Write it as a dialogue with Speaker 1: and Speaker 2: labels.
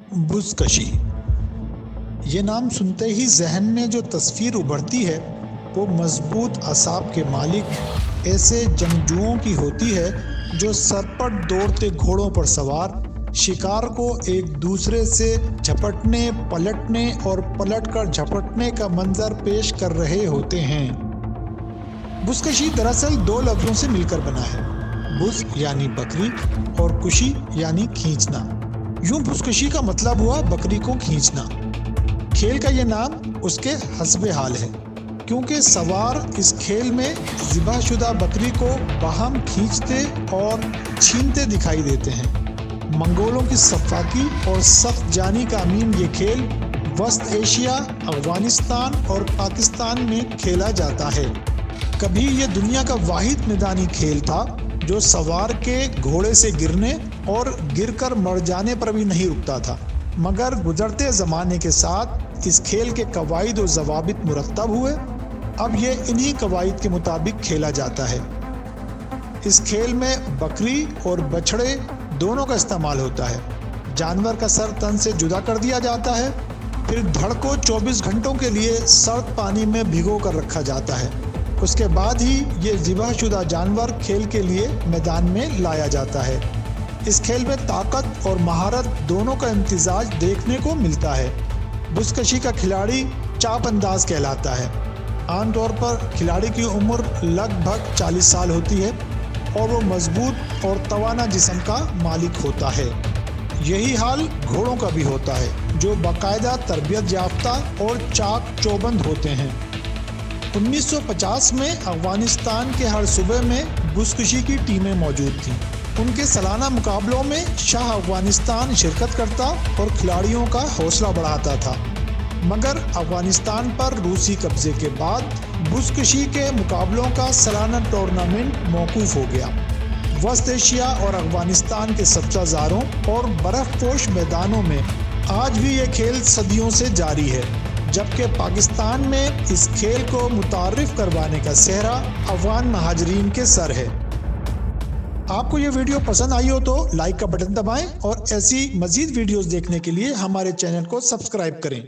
Speaker 1: बुज़कशी। ये नाम सुनते ही जहन में जो तस्वीर उभरती है वो मजबूत असाब के मालिक ऐसे जंगजुओं की होती है जो सरपट दौड़ते घोड़ों पर सवार शिकार को एक दूसरे से झपटने, पलटने और पलटकर झपटने का मंजर पेश कर रहे होते हैं। बुज़कशी दरअसल दो लफ्ज़ों से मिलकर बना है, बुज़ यानी बकरी और कुशी यानी खींचना। यूं बुज़कशी का मतलब हुआ बकरी को खींचना। खेल का ये नाम उसके हस्बे हाल है, क्योंकि सवार इस खेल में ज़िबाशुदा बकरी को बाहम खींचते और छीनते दिखाई देते हैं। मंगोलों की सफ़ाकी और सख्त जानी का अमीन ये खेल वस्त एशिया, अफ़गानिस्तान और पाकिस्तान में खेला जाता है। कभी ये दुनिया का वाहिद मैदानी खेल था जो सवार के घोड़े से गिरने और गिरकर मर जाने पर भी नहीं रुकता था, मगर गुजरते ज़माने के साथ इस खेल के कवायद और ज़वाबित मुरत्तब हुए। अब ये इन्हीं कवायद के मुताबिक खेला जाता है। इस खेल में बकरी और बछड़े दोनों का इस्तेमाल होता है। जानवर का सर तन से जुदा कर दिया जाता है, फिर धड़ को 24 घंटों के लिए सर्द पानी में भिगो कर रखा जाता है। उसके बाद ही ये ज़िबाशुदा जानवर खेल के लिए मैदान में लाया जाता है। इस खेल में ताकत और महारत दोनों का इम्तिजाज देखने को मिलता है। बुज़कशी का खिलाड़ी चाप अंदाज कहलाता है। आमतौर पर खिलाड़ी की उम्र लगभग 40 साल होती है और वो मजबूत और तवाना जिस्म का मालिक होता है। यही हाल घोड़ों का भी होता है, जो बाकायदा तरबियत याफ्ता और चाक चौबंद होते हैं। 1950 में अफ़गानिस्तान के हर सूबे में बुज़कशी की टीमें मौजूद थीं। उनके सालाना मुकाबलों में शाह अफ़गानिस्तान शिरकत करता और खिलाड़ियों का हौसला बढ़ाता था, मगर अफ़गानिस्तान पर रूसी कब्ज़े के बाद बुज़कशी के मुकाबलों का सालाना टूर्नामेंट मौकूफ़ हो गया। वस्त एशिया और अफ़गानिस्तान के सब्ज़ाज़ारों और बर्फ़पोश मैदानों में आज भी ये खेल सदियों से जारी है, जबकि पाकिस्तान में इस खेल को मुतारिफ करवाने का सेहरा अफ़गान महाजरीन के सर है। आपको ये वीडियो पसंद आई हो तो लाइक का बटन दबाएं और ऐसी मज़ीद वीडियोज़ देखने के लिए हमारे चैनल को सब्सक्राइब करें।